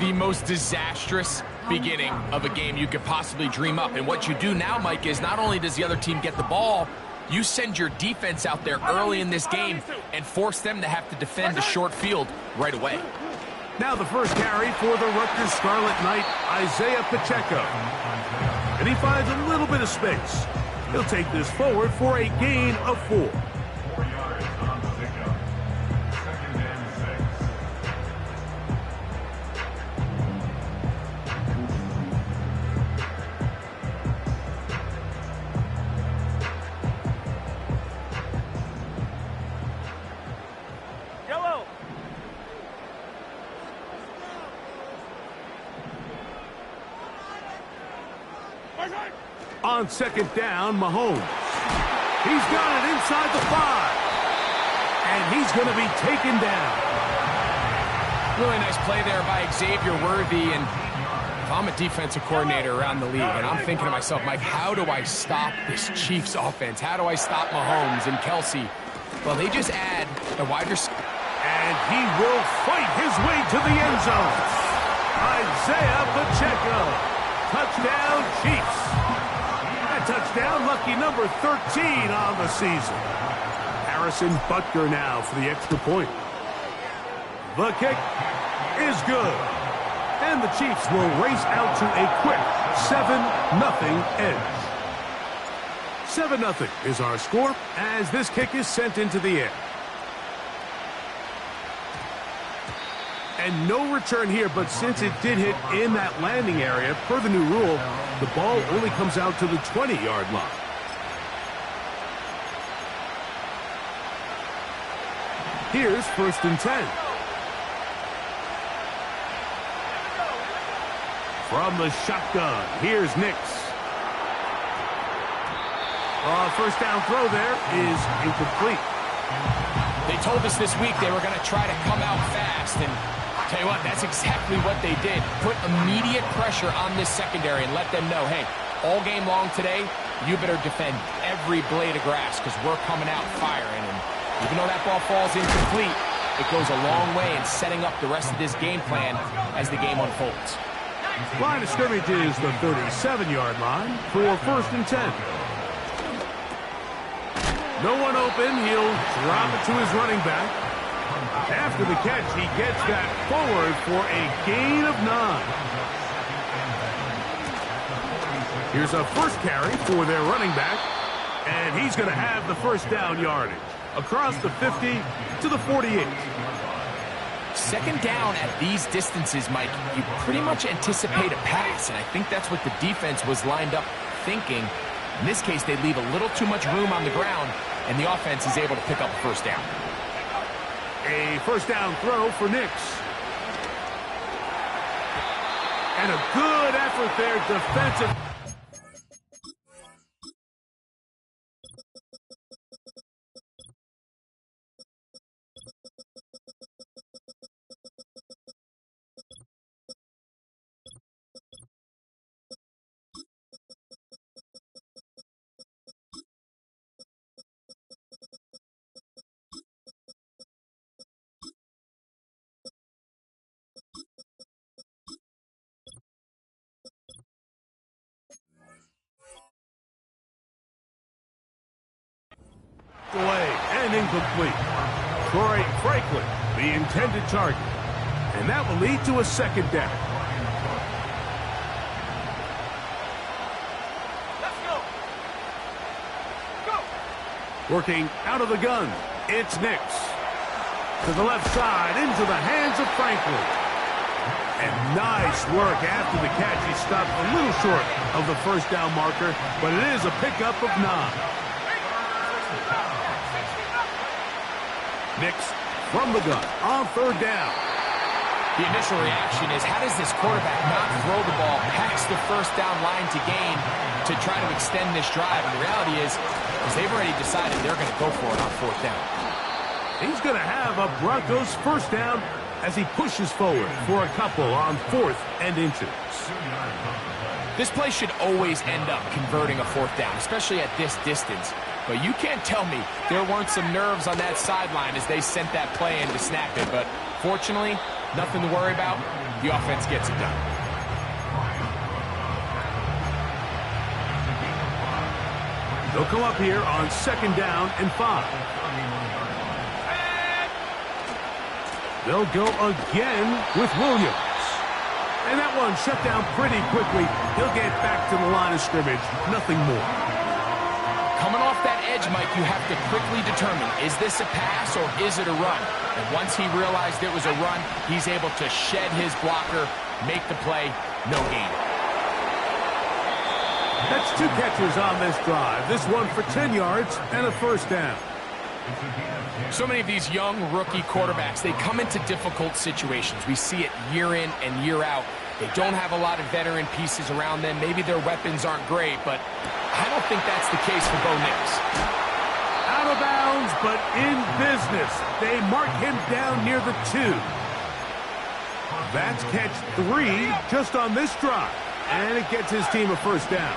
the most disastrous beginning of a game you could possibly dream up. And what you do now, Mike, is not only does the other team get the ball, you send your defense out there early in this game and force them to have to defend a short field right away. Now the first carry for the Rutgers Scarlet Knight, Isaiah Pacheco. And he finds a little bit of space. He'll take this forward for a gain of 4. On second down, Mahomes. He's got it inside the 5. And he's going to be taken down. Really nice play there by Xavier Worthy. And if I'm a defensive coordinator around the league, and I'm thinking to myself, Mike, how do I stop this Chiefs offense? How do I stop Mahomes and Kelsey? Well, they just add the wide receiver. And he will fight his way to the end zone. Isaiah Pacheco. Touchdown, Chiefs. Touchdown, lucky number 13 on the season. Harrison Butker now for the extra point. The kick is good. And the Chiefs will race out to a quick 7-0 edge. 7-0 is our score as this kick is sent into the air. And no return here, but since it did hit in that landing area, per the new rule, the ball only comes out to the 20-yard line. Here's 1st and 10. From the shotgun, here's Nix. First down throw there is incomplete. They told us this week they were going to try to come out fast, and tell you what, that's exactly what they did. Put immediate pressure on this secondary and let them know, hey, all game long today, you better defend every blade of grass because we're coming out firing. And even though that ball falls incomplete, it goes a long way in setting up the rest of this game plan as the game unfolds. Line of scrimmage is the 37-yard line for 1st and 10. No one open. He'll drop it to his running back. After the catch, he gets that forward for a gain of 9. Here's a first carry for their running back, and he's going to have the first down yardage across the 50 to the 48. Second down at these distances, Mike, you pretty much anticipate a pass, and I think that's what the defense was lined up thinking. In this case, they leave a little too much room on the ground, and the offense is able to pick up a first down. A first down throw for Nix. And a good effort there defensive. Away and incomplete. Troy Franklin, the intended target. And that will lead to a second down. Let's go. Go. Working out of the gun, it's Nix. To the left side, into the hands of Franklin. And nice work after the catch. He stopped a little short of the first down marker, but it is a pickup of 9. Nix from the gun on 3rd down. The initial reaction is, how does this quarterback not throw the ball past the first down line to gain to try to extend this drive? And the reality is they've already decided they're going to go for it on 4th down. He's going to have a Broncos first down as he pushes forward for a couple on 4th and inches. This play should always end up converting a 4th down, especially at this distance. But you can't tell me there weren't some nerves on that sideline as they sent that play in to snap it. But fortunately, Nothing to worry about. The offense gets it done. They'll come up here on 2nd down and 5. They'll go again with Williams. And that one shut down pretty quickly. He'll get back to the line of scrimmage. Nothing more. Coming off that edge, Mike, you have to quickly determine, is this a pass or is it a run? And once he realized it was a run, he's able to shed his blocker, make the play, no gain. That's 2 catches on this drive. This one for 10 yards and a 1st down. So many of these young rookie quarterbacks, they come into difficult situations. We see it year in and year out. They don't have a lot of veteran pieces around them. Maybe their weapons aren't great, but I don't think that's the case for Bo Nix. Out of bounds, but in business. They mark him down near the 2. That's catch 3 just on this drive. And it gets his team a 1st down.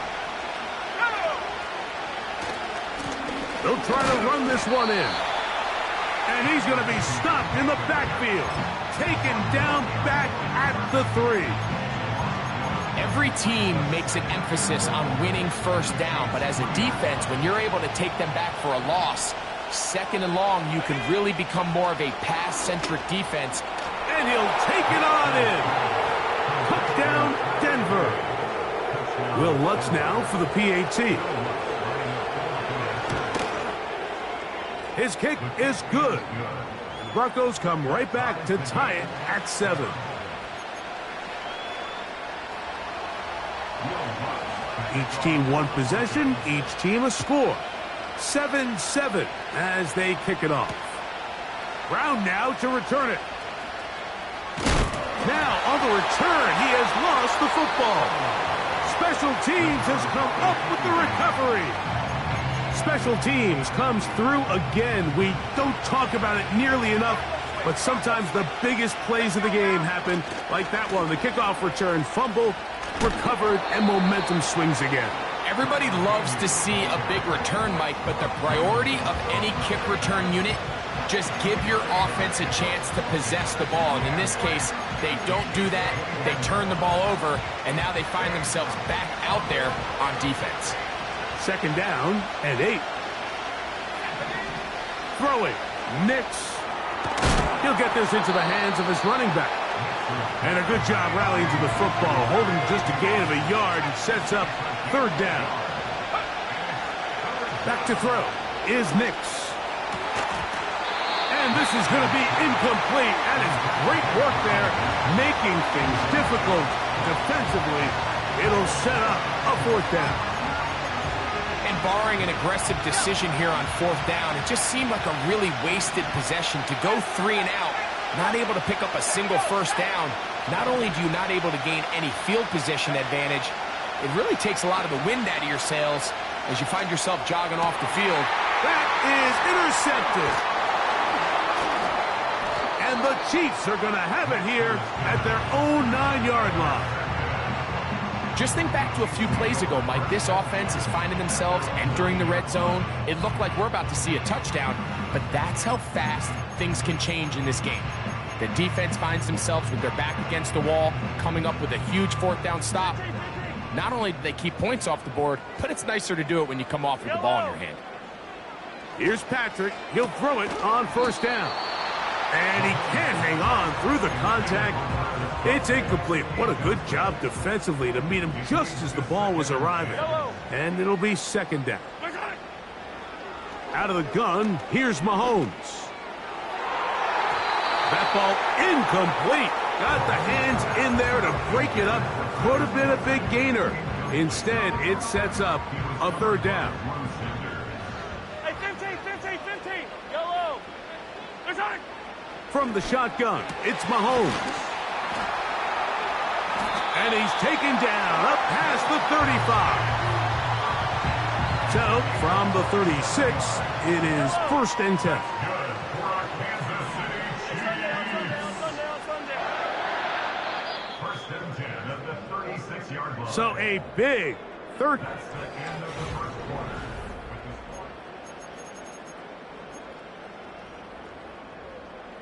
They'll try to run this one in. And he's going to be stopped in the backfield. Taken down back at the 3. Every team makes an emphasis on winning 1st down, but as a defense, when you're able to take them back for a loss, 2nd and long, you can really become more of a pass-centric defense. And he'll take it on in. Touchdown, Denver. Will Lutz now for the PAT. His kick is good. The Broncos come right back to tie it at 7. Each team 1 possession, each team a score. 7-7 as they kick it off. Brown now to return it. Now on the return, he has lost the football. Special teams has come up with the recovery. Special teams comes through again. We don't talk about it nearly enough, but sometimes the biggest plays of the game happen, like that one. The kickoff return, fumble, recovered, and momentum swings again. Everybody loves to see a big return, Mike, but the priority of any kick return unit, just give your offense a chance to possess the ball. And in this case, they don't do that. They turn the ball over, and now they find themselves back out there on defense. 2nd down and 8. Throwing. Nix. He'll get this into the hands of his running back. And a good job rallying to the football. Holding just a gain of a yard and sets up 3rd down. Back to throw is Nix. And this is going to be incomplete. That is great work there, making things difficult defensively. It'll set up a 4th down. And barring an aggressive decision here on 4th down, it just seemed like a really wasted possession to go 3 and out, not able to pick up a single 1st down. Not only do you not able to gain any field position advantage, it really takes a lot of the wind out of your sails as you find yourself jogging off the field. That is intercepted. And the Chiefs are going to have it here at their own 9-yard line. Just think back to a few plays ago, Mike. This offense is finding themselves entering the red zone. It looked like we're about to see a touchdown, but that's how fast things can change in this game. The defense finds themselves with their back against the wall, coming up with a huge 4th down stop. Not only do they keep points off the board, but it's nicer to do it when you come off with the ball in your hand. Here's Patrick. He'll throw it on 1st down. And he can't hang on through the contact. It's incomplete. What a good job defensively to meet him just as the ball was arriving. And it'll be 2nd down. Out of the gun, here's Mahomes. That ball incomplete. Got the hands in there to break it up. Could have been a big gainer. Instead, it sets up a 3rd down. Hey, 15. Yellow. Return. From the shotgun, it's Mahomes. And he's taken down up past the 35. So, from the 36, it is 1st and 10. So, a big 3rd.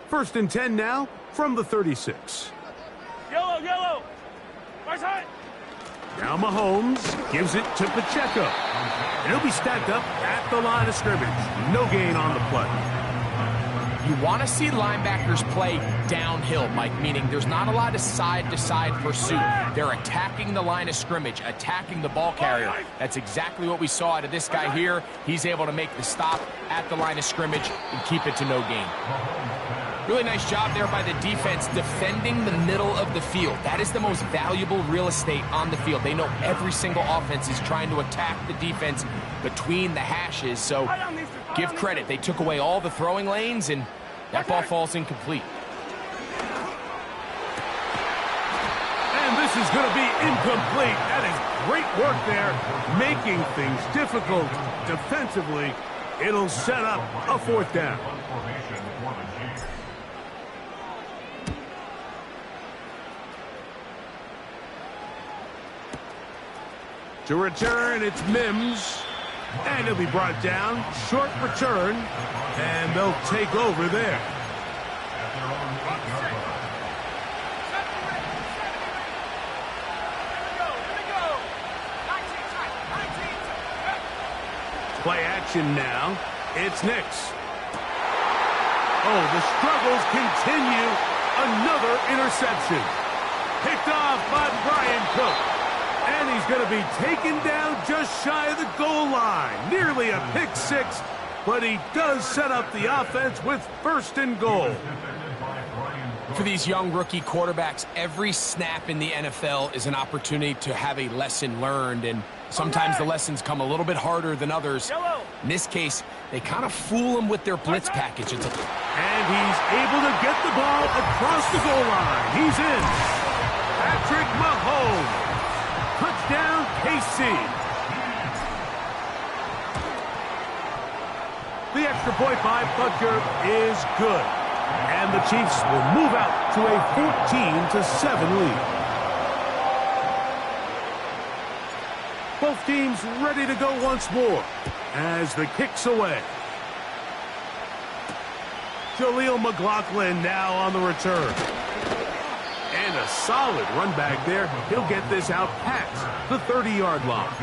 First and 10 now, from the 36. Yellow, yellow. Right side. Now Mahomes gives it to Pacheco. And he'll be stacked up at the line of scrimmage. No gain on the play. You want to see linebackers play downhill, Mike, meaning there's not a lot of side-to-side pursuit. They're attacking the line of scrimmage, attacking the ball carrier. That's exactly what we saw out of this guy here. He's able to make the stop at the line of scrimmage and keep it to no gain. Really nice job there by the defense defending the middle of the field. That is the most valuable real estate on the field. They know every single offense is trying to attack the defense between the hashes. So give credit. They took away all the throwing lanes, and that ball falls incomplete. And this is going to be incomplete. That is great work there, making things difficult defensively. It'll set up a fourth down. To return, it's Mims. And he'll be brought down. Short return. And they'll take over there. Play action now. It's Nix. Oh, the struggles continue. Another interception. Picked off by Brian Cook. And he's going to be taken down just shy of the goal line. Nearly a pick six, but he does set up the offense with first and goal. For these young rookie quarterbacks, every snap in the NFL is an opportunity to have a lesson learned, and sometimes the lessons come a little bit harder than others. In this case, they kind of fool them with their blitz package. And he's able to get the ball across the goal line. He's in. Patrick Mahomes. Touchdown, KC. The extra point by Butker is good. And the Chiefs will move out to a 14-7 lead. Both teams ready to go once more as the kick's away. Jaleel McLaughlin now on the return. And a solid run back there. He'll get this out past the 30-yard line.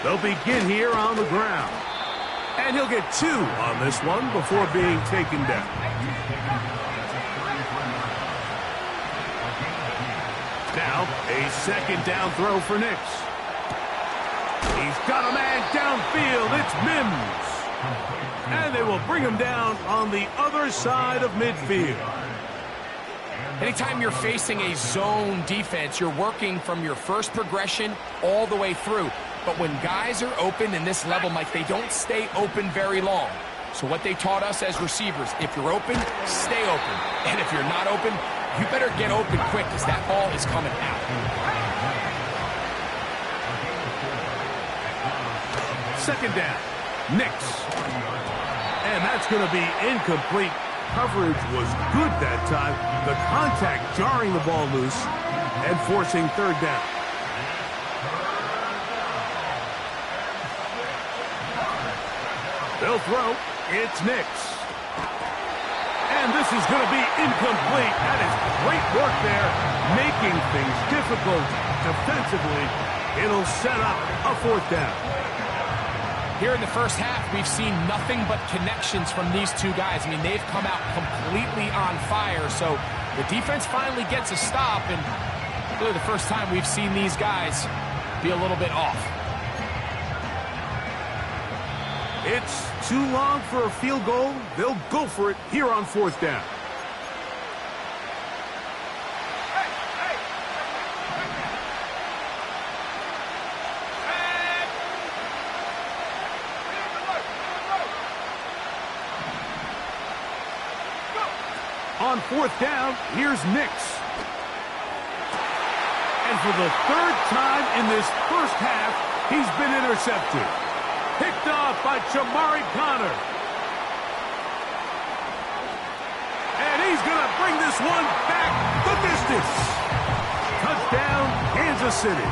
They'll begin here on the ground. And he'll get 2 on this one before being taken down. Now, a second down throw for Nix. He's got a man downfield. It's Mims. And they will bring him down on the other side of midfield. Anytime you're facing a zone defense, you're working from your first progression all the way through. But when guys are open in this level, Mike, they don't stay open very long. So what they taught us as receivers, if you're open, stay open. And if you're not open, you better get open quick because that ball is coming out. Second down, Nix. And that's going to be incomplete. Coverage was good that time. The contact jarring the ball loose and forcing third down. They'll throw. It's Nix. And this is going to be incomplete. That is great work there, making things difficult defensively. It'll set up a fourth down. Here in the first half, we've seen nothing but connections from these two guys. I mean, they've come out completely on fire. So the defense finally gets a stop, and really the first time we've seen these guys be a little bit off. It's too long for a field goal. They'll go for it here on fourth down. On fourth down, here's Nix. And for the third time in this first half, he's been intercepted. Picked off by Jamari Connor. He's going to bring this one back the distance. Touchdown, Kansas City.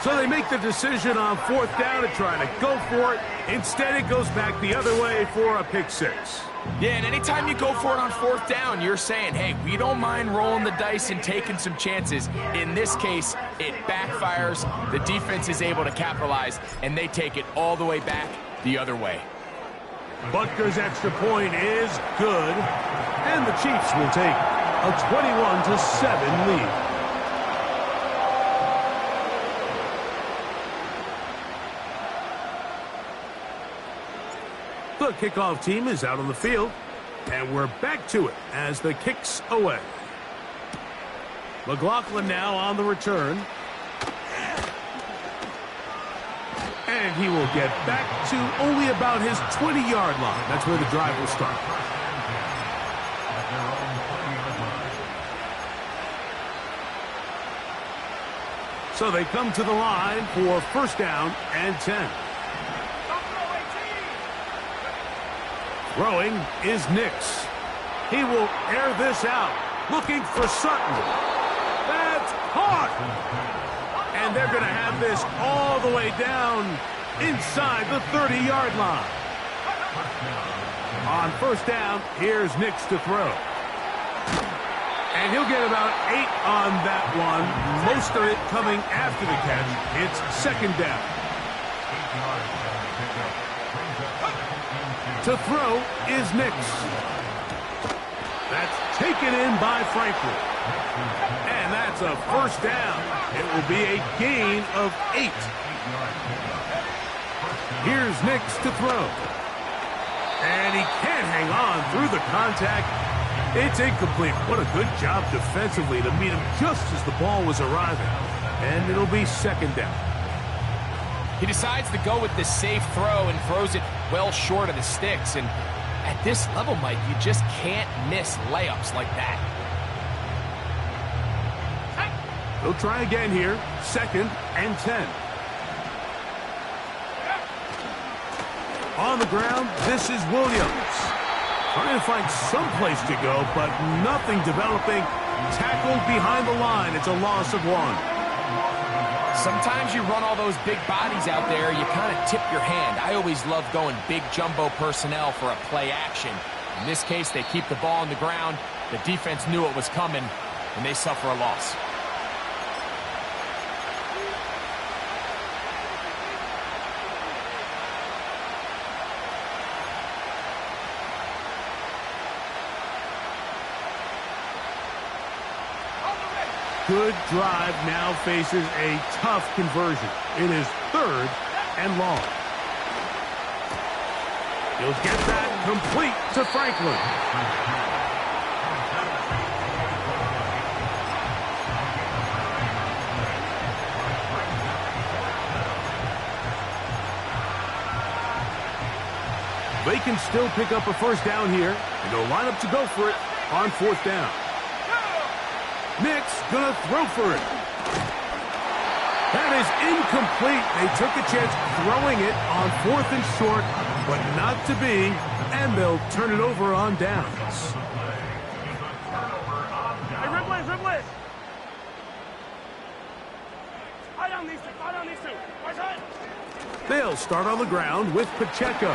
So they make the decision on 4th down to try to go for it. Instead, it goes back the other way for a pick 6. Yeah, and anytime you go for it on 4th down, you're saying, hey, we don't mind rolling the dice and taking some chances. In this case, it backfires. The defense is able to capitalize, and they take it all the way back the other way. Butker's extra point is good, and the Chiefs will take a 21-7 lead. The kickoff team is out on the field, and we're back to it as the kick's away. McLaughlin now on the return. And he will get back to only about his 20-yard line. That's where the drive will start. So they come to the line for 1st down and 10. Throwing is Nix. He will air this out, looking for Sutton. That's caught! And they're going to have this all the way down inside the 30-yard line. On 1st down, here's Nix to throw. And he'll get about 8 on that one, most of it coming after the catch. It's 2nd down. To throw is Nix. That's taken in by Franklin. And that's a 1st down. It will be a gain of 8. Here's Nix to throw. And he can't hang on through the contact. It's incomplete. What a good job defensively to meet him just as the ball was arriving. And it'll be 2nd down. He decides to go with the safe throw and throws it well short of the sticks. And at this level, Mike, you just can't miss layups like that. He'll try again here. 2nd and 10. On the ground, this is Williams. Trying to find some place to go, but nothing developing. Tackled behind the line. It's a loss of 1. Sometimes you run all those big bodies out there, you kind of tip your hand. I always love going big jumbo personnel for a play action. In this case, they keep the ball on the ground. The defense knew it was coming, and they suffer a loss. Good drive now faces a tough conversion. It is 3rd and long. He'll get that complete to Franklin. They can still pick up a 1st down here, and they'll line up to go for it on 4th down. Nix gonna throw for it. That is incomplete. They took a chance throwing it on 4th and short, but not to be, and they'll turn it over on downs. Hey, Ripley! Eye on these two. Right side. They'll start on the ground with Pacheco.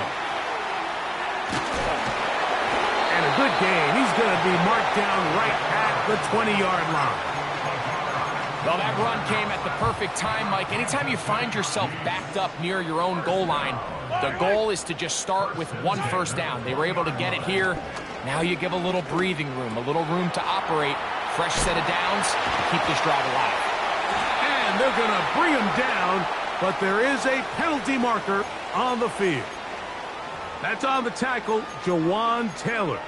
And a good gain. He's going to be marked down right at the 20-yard line. Well, that run came at the perfect time, Mike. Anytime you find yourself backed up near your own goal line, the goal is to just start with 1 1st down. They were able to get it here. Now you give a little breathing room, a little room to operate. Fresh set of downs to keep this drive alive. And they're going to bring him down, but there is a penalty marker on the field. That's on the tackle, Jawan Taylor.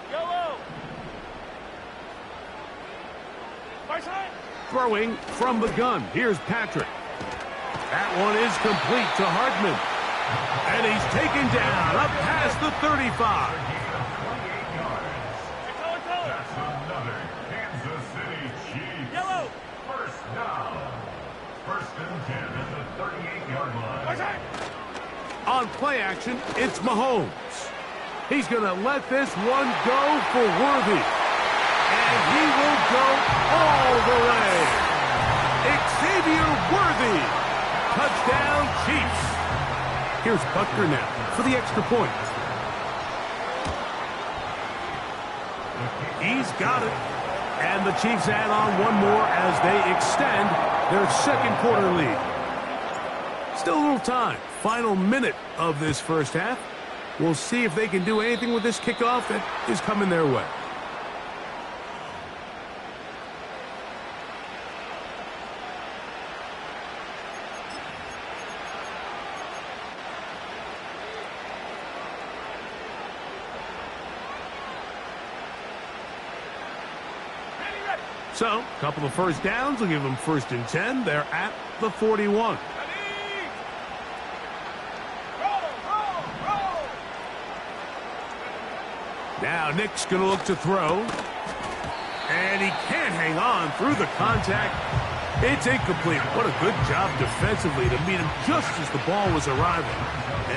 Yellow. Right side. Throwing from the gun. Here's Patrick. That one is complete to Hardman. And he's taken down up past the 35. That's another Kansas City Chiefs. Yellow. 1st down. 1st and 10 at the 38-yard line. Right side. On play action, it's Mahomes. He's going to let this one go for Worthy. And he will go all the way. Xavier Worthy. Touchdown, Chiefs. Here's Butker now for the extra point. He's got it. And the Chiefs add on one more as they extend their second quarter lead. Still a little time. Final minute of this first half. We'll see if they can do anything with this kickoff that is coming their way. So, a couple of first downs will give them 1st and 10. They're at the 41. Now Nick's going to look to throw. And he can't hang on through the contact. It's incomplete. What a good job defensively to meet him just as the ball was arriving.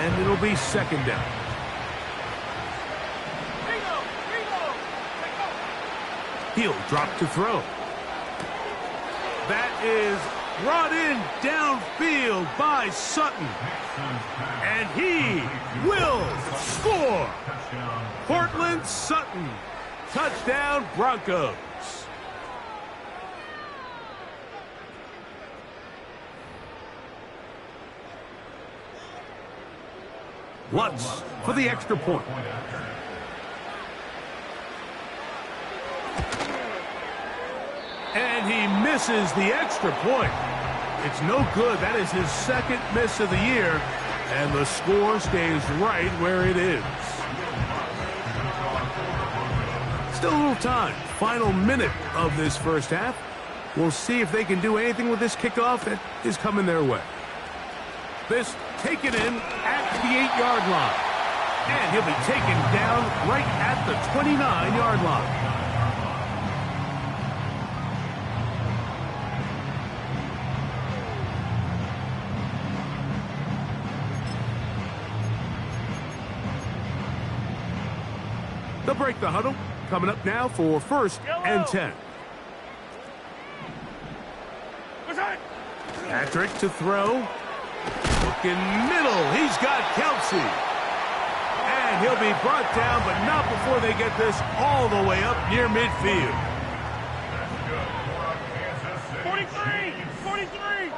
And it'll be 2nd down. He'll drop to throw. That is brought in downfield by Sutton. And he will score. Cortland Sutton. Touchdown, Broncos. Lutz for the extra point. And he misses the extra point. It's no good. That is his 2nd miss of the year. And the score stays right where it is. Still a little time. Final minute of this first half. We'll see if they can do anything with this kickoff that is coming their way. This taken in at the 8-yard line. And he'll be taken down right at the 29-yard line. They'll break the huddle. Coming up now for 1st and 10. Patrick to throw. Looking middle. He's got Kelsey. And he'll be brought down, but not before they get this all the way up near midfield. 43! 43!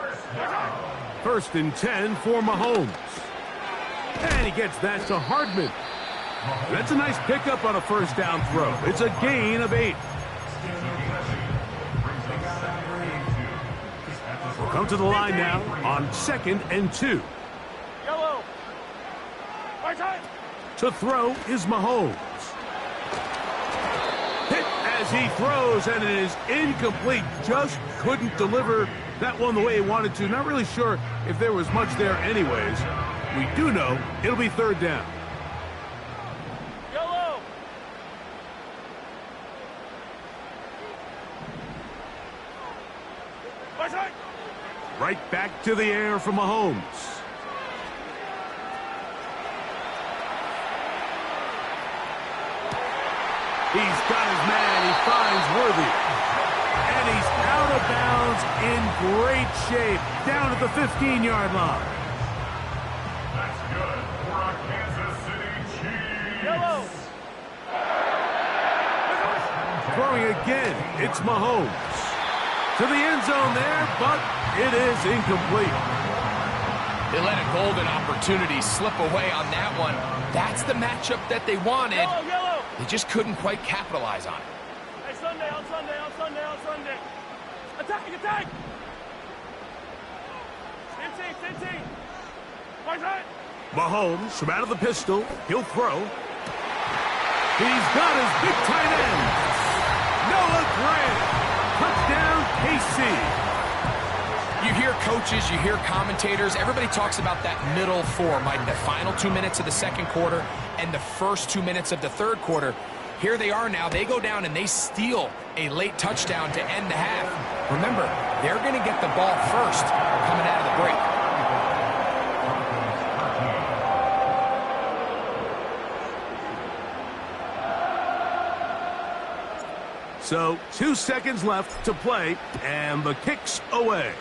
1st and 10 for Mahomes. And he gets that to Hardman. That's a nice pickup on a 1st down throw. It's a gain of 8. We'll come to the line now on 2nd and 2. Yellow. Right side. To throw is Mahomes. Hit as he throws, and it is incomplete. Just couldn't deliver that one the way he wanted to. Not really sure if there was much there anyways. We do know it'll be 3rd down. Right back to the air for Mahomes. He's got his man. He finds Worthy. And he's out of bounds in great shape. Down at the 15-yard line. That's good for our Kansas City Chiefs. Yellow. Throwing again. It's Mahomes. To the end zone there, but it is incomplete. They let a golden opportunity slip away on that one. That's the matchup that they wanted. Yellow. They just couldn't quite capitalize on it. Hey, Sunday, on Sunday, on Sunday, on Sunday. Attacking, attack! Same. Right side. Mahomes from out of the pistol. He'll throw. He's got his big tight end. Noah Grant. Touchdown, KC. You hear coaches, you hear commentators, everybody talks about that middle form, like the final 2 minutes of the 2nd quarter and the first 2 minutes of the 3rd quarter. Here they are now. They go down and they steal a late touchdown to end the half. Remember, they're going to get the ball first coming out of the break. So 2 seconds left to play, and the kick's away.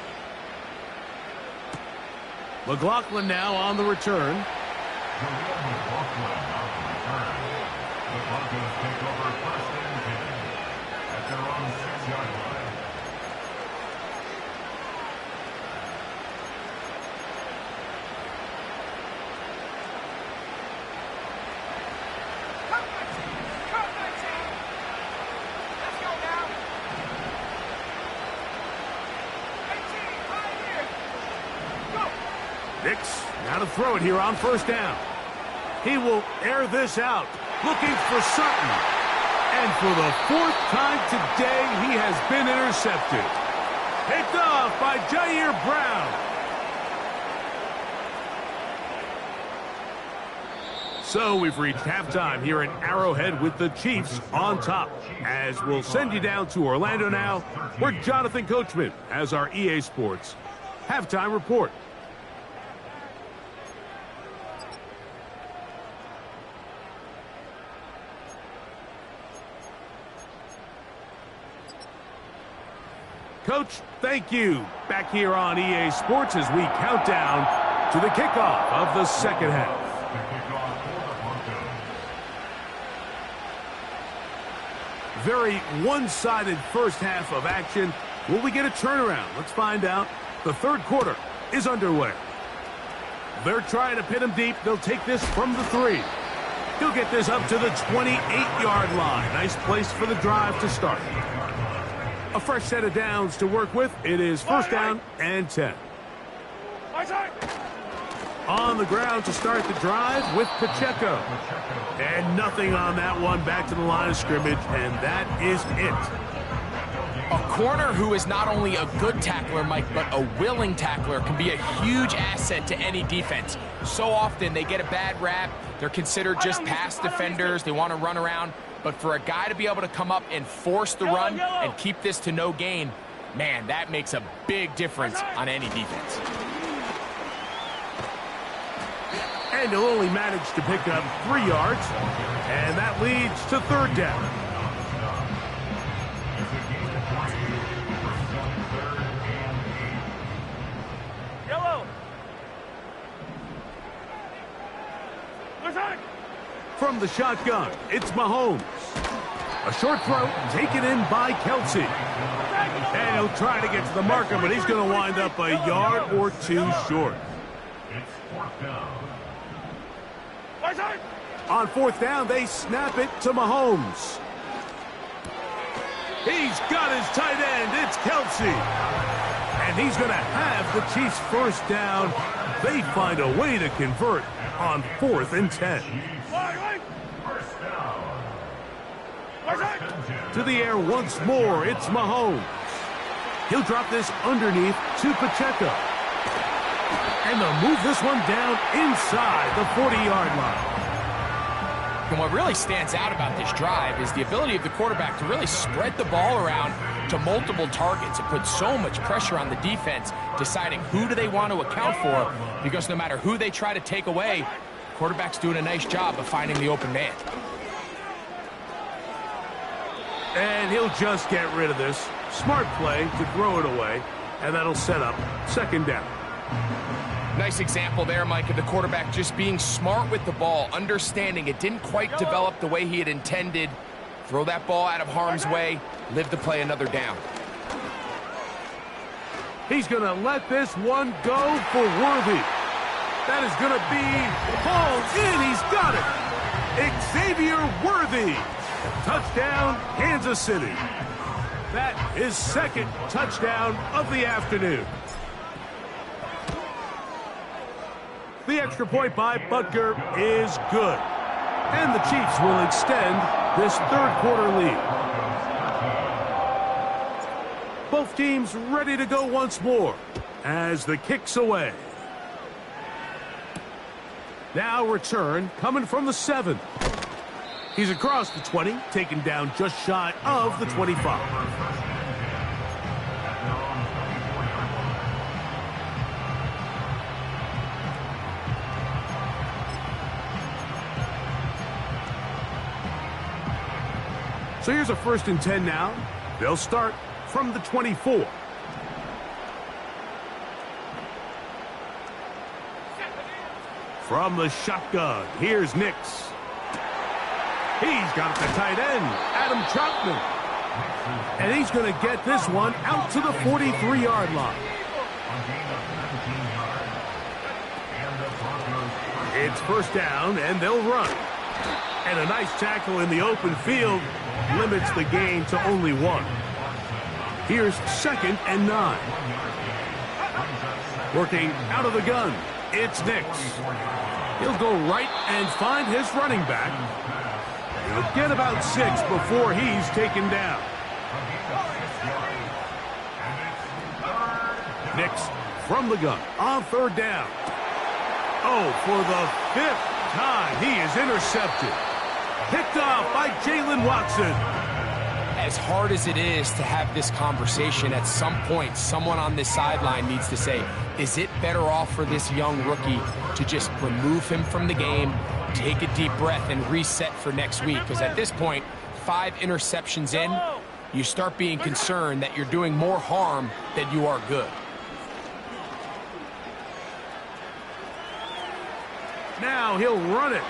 McLaughlin now on the return. The Broncos take over 1st and 10 at their own 6-yard line. Nix now to throw it here on 1st down. He will air this out, looking for Sutton. And for the 4th time today, he has been intercepted. Picked off by Jair Brown. So we've reached halftime here in Arrowhead with the Chiefs on top. As we'll send you down to Orlando now, where Jonathan Coachman has our EA Sports halftime report. Coach, thank you. Back here on EA Sports as we count down to the kickoff of the 2nd half. Very one-sided 1st half of action. Will we get a turnaround? Let's find out. The 3rd quarter is underway. They're trying to pin him deep. They'll take this from the 3. He'll get this up to the 28-yard line. Nice place for the drive to start. A fresh set of downs to work with. It is 1st down and 10. On the ground to start the drive with Pacheco. And nothing on that one. Back to the line of scrimmage, and that is it. A corner who is not only a good tackler, Mike, but a willing tackler can be a huge asset to any defense. So often they get a bad rap. They're considered just pass defenders. They want to run around. But for a guy to be able to come up and force the run and keep this to no gain, man, that makes a big difference on any defense. And he'll only manage to pick up 3 yards, and that leads to 3rd down. Yellow. From the shotgun, it's Mahomes. A short throw taken in by Kelsey. And he'll try to get to the marker, but he's going to wind up a yard or 2 short. It's 4th down. On 4th down, they snap it to Mahomes. He's got his tight end. It's Kelsey. And he's going to have the Chiefs 1st down. They find a way to convert on 4th and 10. To the air once more, it's Mahomes. He'll drop this underneath to Pacheco. And they'll move this one down inside the 40-yard line. And what really stands out about this drive is the ability of the quarterback to really spread the ball around to multiple targets. It puts so much pressure on the defense, deciding who do they want to account for, because no matter who they try to take away, the quarterback's doing a nice job of finding the open man. And he'll just get rid of this. Smart play to throw it away, and that'll set up 2nd down. Nice example there, Mike, of the quarterback just being smart with the ball, understanding it didn't quite develop the way he had intended. Throw that ball out of harm's way, live to play another down. He's going to let this one go for Worthy. That is going to be hauled in. He's got it. Xavier Worthy. Touchdown, Kansas City. That is 2nd touchdown of the afternoon. The extra point by Butker is good. And the Chiefs will extend this 3rd quarter lead. Both teams ready to go once more as the kick's away. Now return coming from the 7. He's across the 20, taken down just shy of the 25. So here's a 1st and 10 now. They'll start from the 24. From the shotgun, here's Nix. He's got it to tight end, Adam Troutman. And he's going to get this one out to the 43-yard line. It's 1st down, and they'll run. And a nice tackle in the open field limits the gain to only 1. Here's 2nd and 9. Working out of the gun, it's Nix. He'll go right and find his running back. He'll get about 6 before he's taken down. Nix from the gun on 3rd down. Oh, for the 5th time, he is intercepted. Picked off by Jalen Watson. As hard as it is to have this conversation, at some point, someone on this sideline needs to say, is it better off for this young rookie to just remove him from the game, take a deep breath, and reset for next week? Because at this point, 5 interceptions in, you start being concerned that you're doing more harm than you are good. Now he'll run it.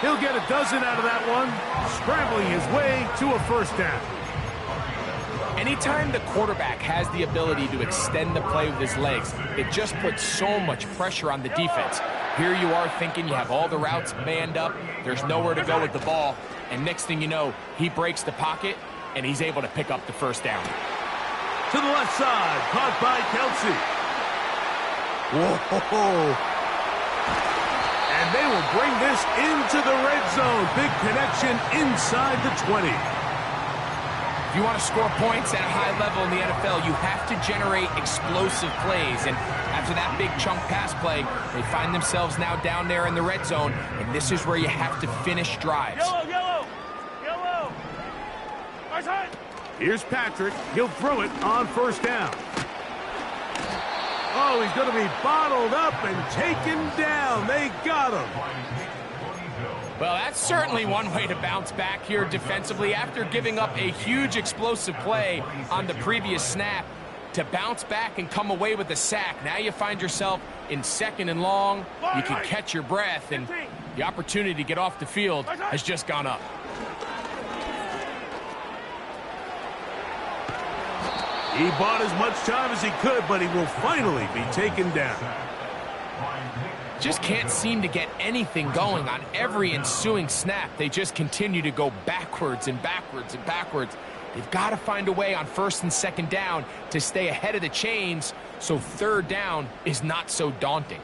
He'll get a dozen out of that one, scrambling his way to a 1st down. Anytime the quarterback has the ability to extend the play with his legs, it just puts so much pressure on the defense. Here you are thinking you have all the routes manned up, there's nowhere to go with the ball, and next thing you know, he breaks the pocket, and he's able to pick up the 1st down. To the left side, caught by Kelsey. Whoa! And they will bring this into the red zone. Big connection inside the 20. If you want to score points at a high level in the NFL, you have to generate explosive plays. And after that big chunk pass play, they find themselves now down there in the red zone. And this is where you have to finish drives. Yellow, yellow, yellow. Right side. Here's Patrick. He'll throw it on 1st down. Oh, he's going to be bottled up and taken down. They got him. Well, that's certainly one way to bounce back here defensively. After giving up a huge explosive play on the previous snap, to bounce back and come away with a sack. Now you find yourself in 2nd and long. You can catch your breath, and the opportunity to get off the field has just gone up. He bought as much time as he could, but he will finally be taken down. Just can't seem to get anything going on every ensuing snap. They just continue to go backwards and backwards and backwards. They've got to find a way on 1st and 2nd down to stay ahead of the chains, so 3rd down is not so daunting.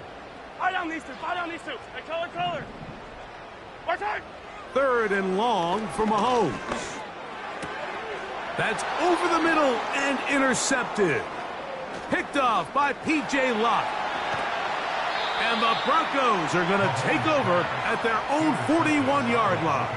Buy down these two. Hey, color. Right side. 3rd and long for Mahomes. That's over the middle and intercepted. Picked off by P.J. Locke. And the Broncos are going to take over at their own 41-yard line.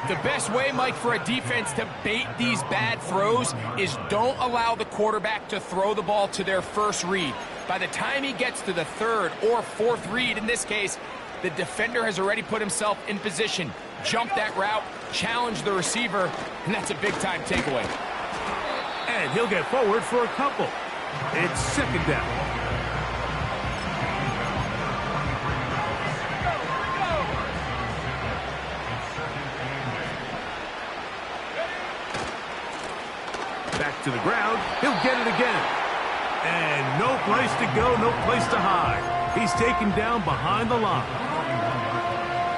The best way, Mike, for a defense to bait these bad throws is don't allow the quarterback to throw the ball to their 1st read. By the time he gets to the 3rd or 4th read, in this case, the defender has already put himself in position, jump that route, challenge the receiver, and that's a big-time takeaway. And he'll get forward for a couple. It's 2nd down. Back to the ground. He'll get it again. And no place to go, no place to hide. He's taken down behind the line.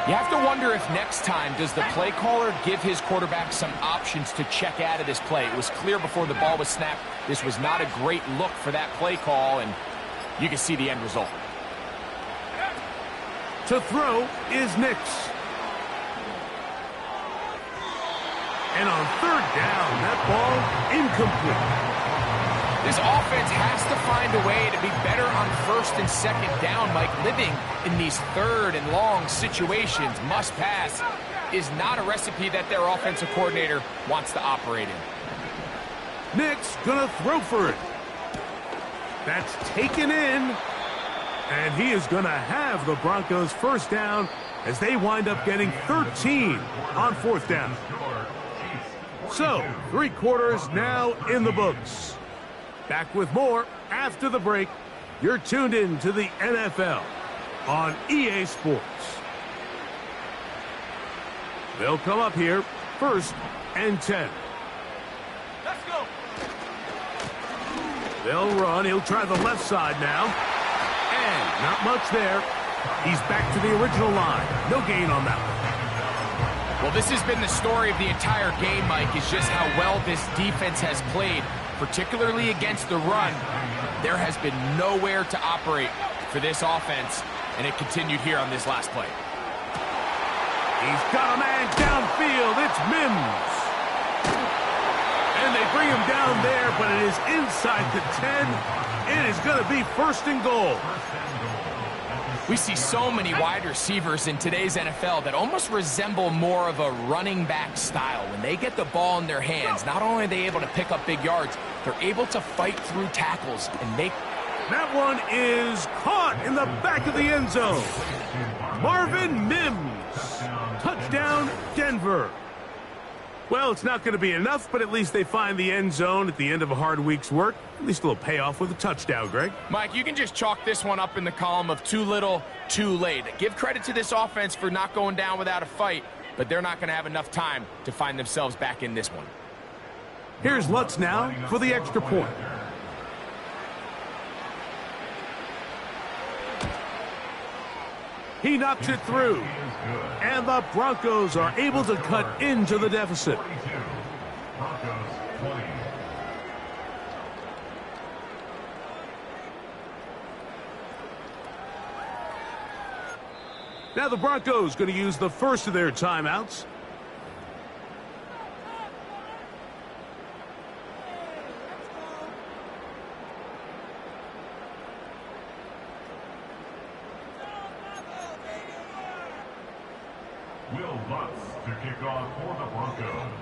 You have to wonder if next time does the play caller give his quarterback some options to check out of this play. It was clear before the ball was snapped this was not a great look for that play call, and you can see the end result. To throw is Nix. And on 3rd down, that ball incomplete. This offense has to find a way to be better on 1st and 2nd down, Mike. Living in these 3rd and long situations, must pass, is not a recipe that their offensive coordinator wants to operate in. Nix gonna throw for it. That's taken in. And he is gonna have the Broncos 1st down as they wind up getting 13 on 4th down. So, 3 quarters now in the books. Back with more after the break. You're tuned in to the NFL on EA Sports. They'll come up here, 1st and 10. Let's go. They'll run. He'll try the left side now. And not much there. He's back to the original line. No gain on that one. Well, this has been the story of the entire game, Mike, is just how well this defense has played, particularly against the run. There has been nowhere to operate for this offense, and it continued here on this last play. He's got a man downfield. It's Mims. And they bring him down there, but it is inside the 10. It is going to be 1st and goal. We see so many wide receivers in today's NFL that almost resemble more of a running back style. When they get the ball in their hands, not only are they able to pick up big yards, they're able to fight through tackles and make... That one is caught in the back of the end zone. Marvin Mims. Touchdown, Denver. Well, it's not going to be enough, but at least they find the end zone at the end of a hard week's work. At least a little payoff with a touchdown, Greg. Mike, you can just chalk this one up in the column of too little, too late. Give credit to this offense for not going down without a fight, but they're not going to have enough time to find themselves back in this one. Here's Lutz now for the extra point. He knocks it through. And the Broncos are able to cut into the deficit. Now the Broncos going to use the first of their timeouts. Will Lutz to kick off for the Broncos.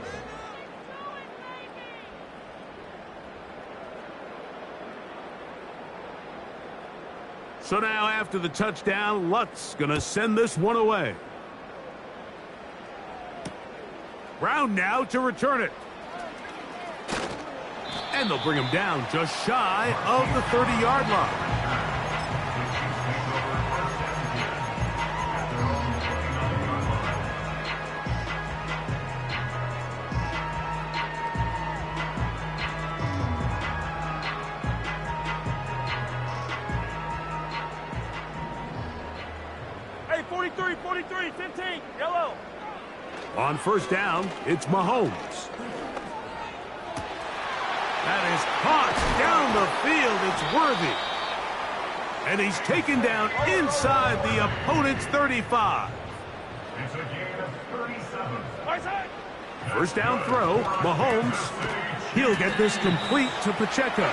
So now after the touchdown, Lutz going to send this one away. Brown now to return it. And they'll bring him down just shy of the 30-yard line. Hey, 43, 15, yellow. On 1st down, it's Mahomes. That is caught down the field. It's Worthy. And he's taken down inside the opponent's 35. It's a gain of 37. Right side. 1st down throw, Mahomes. He'll get this complete to Pacheco.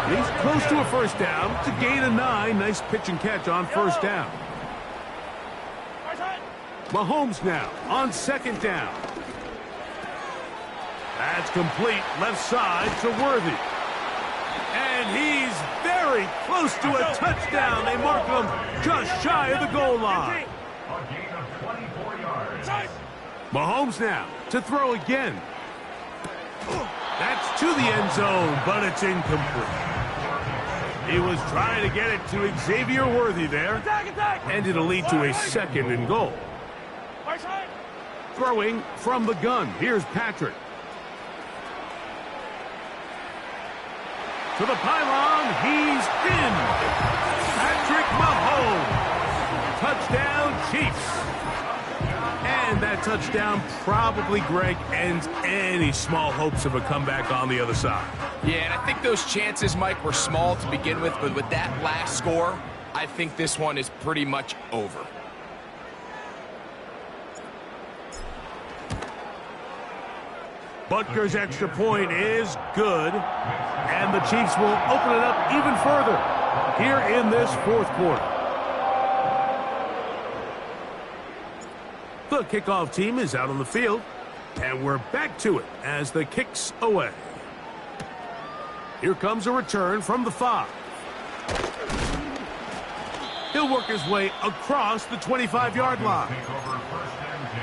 He's close to a 1st down. It's a gain of 9. Nice pitch and catch on 1st down. Right side. Mahomes now on 2nd down. That's complete left side to Worthy. And he's very close to a touchdown. They mark him just shy of the goal line. A gain of 24 yards. Side. Mahomes now to throw again. That's to the end zone, but it's incomplete. He was trying to get it to Xavier Worthy there. Attack. And it'll lead to a 2nd and goal. Right side. Throwing from the gun. Here's Patrick. To the pylon, he's in. Patrick Mahomes. Touchdown, Chiefs. And that touchdown probably, Greg, ends any small hopes of a comeback on the other side. Yeah, and I think those chances, Mike, were small to begin with, but with that last score, I think this one is pretty much over. Butker's extra point is good, and the Chiefs will open it up even further here in this 4th quarter. The kickoff team is out on the field, and we're back to it as the kick's away. Here comes a return from the 5. He'll work his way across the 25-yard line. Take over 1st and 10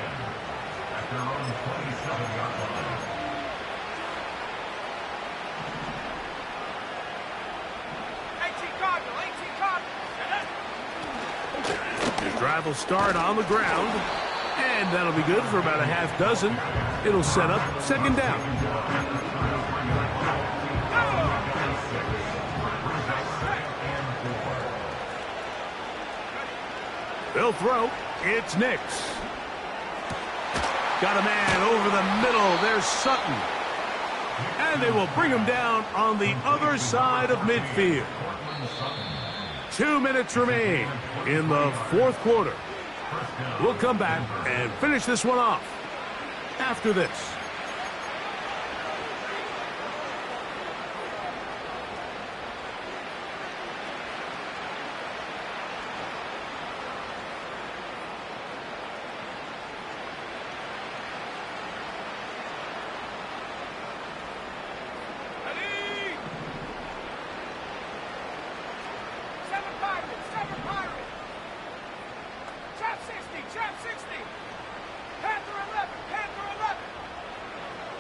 at at their own 27-yard line. The drive will start on the ground, and that'll be good for about a half dozen. It'll set up second down. They'll throw. It's Nix. Got a man over the middle. There's Sutton. And they will bring him down on the other side of midfield. 2 minutes remain in the fourth quarter. We'll come back and finish this one off after this.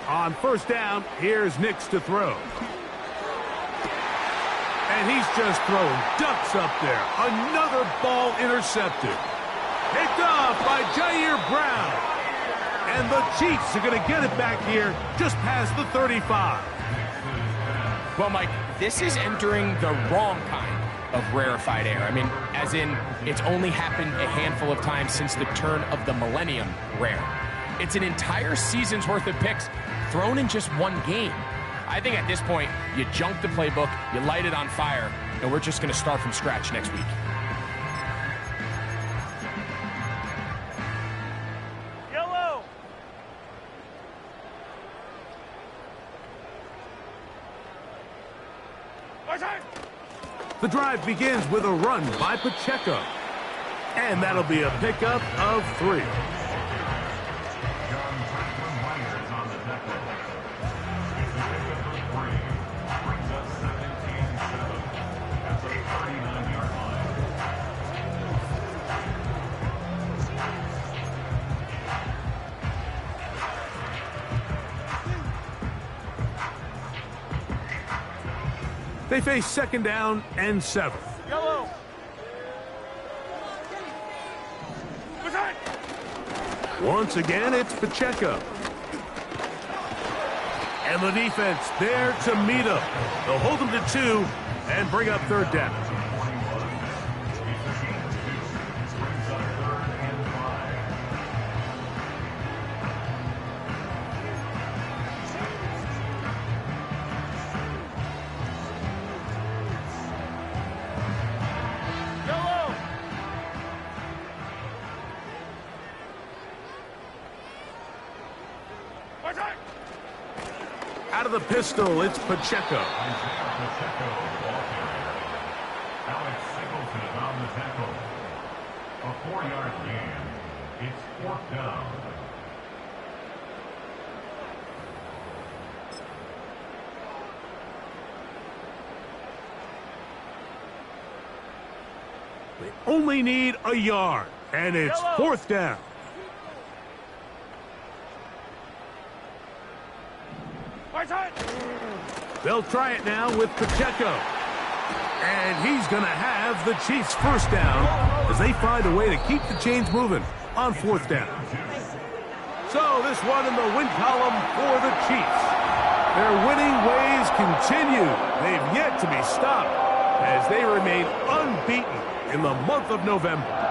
On first down, here's Nix to throw. And he's just throwing ducks up there. Another ball intercepted. Picked off by Jair Brown. And the Chiefs are going to get it back here just past the 35. Well, Mike, this is entering the wrong kind of rarefied air. I mean, as in, it's only happened a handful of times since the turn of the millennium rare. It's an entire season's worth of picks thrown in just one game. I think at this point, you junk the playbook, you light it on fire, and we're just going to start from scratch next week. Yellow. The drive begins with a run by Pacheco. And that'll be a pickup of 3. They face second down and 7. Yellow. Once again, it's Pacheco. And the defense there to meet him. They'll hold him to 2 and bring up third down. Out of the pistol, it's Pacheco. Alex Singleton on the tackle. A 4-yard gain. It's 4th down. They only need a yard, and it's 4th down. They'll try it now with Pacheco. And he's going to have the Chiefs first down as they find a way to keep the chains moving on 4th down. So this one in the win column for the Chiefs. Their winning ways continue. They've yet to be stopped as they remain unbeaten in the month of November.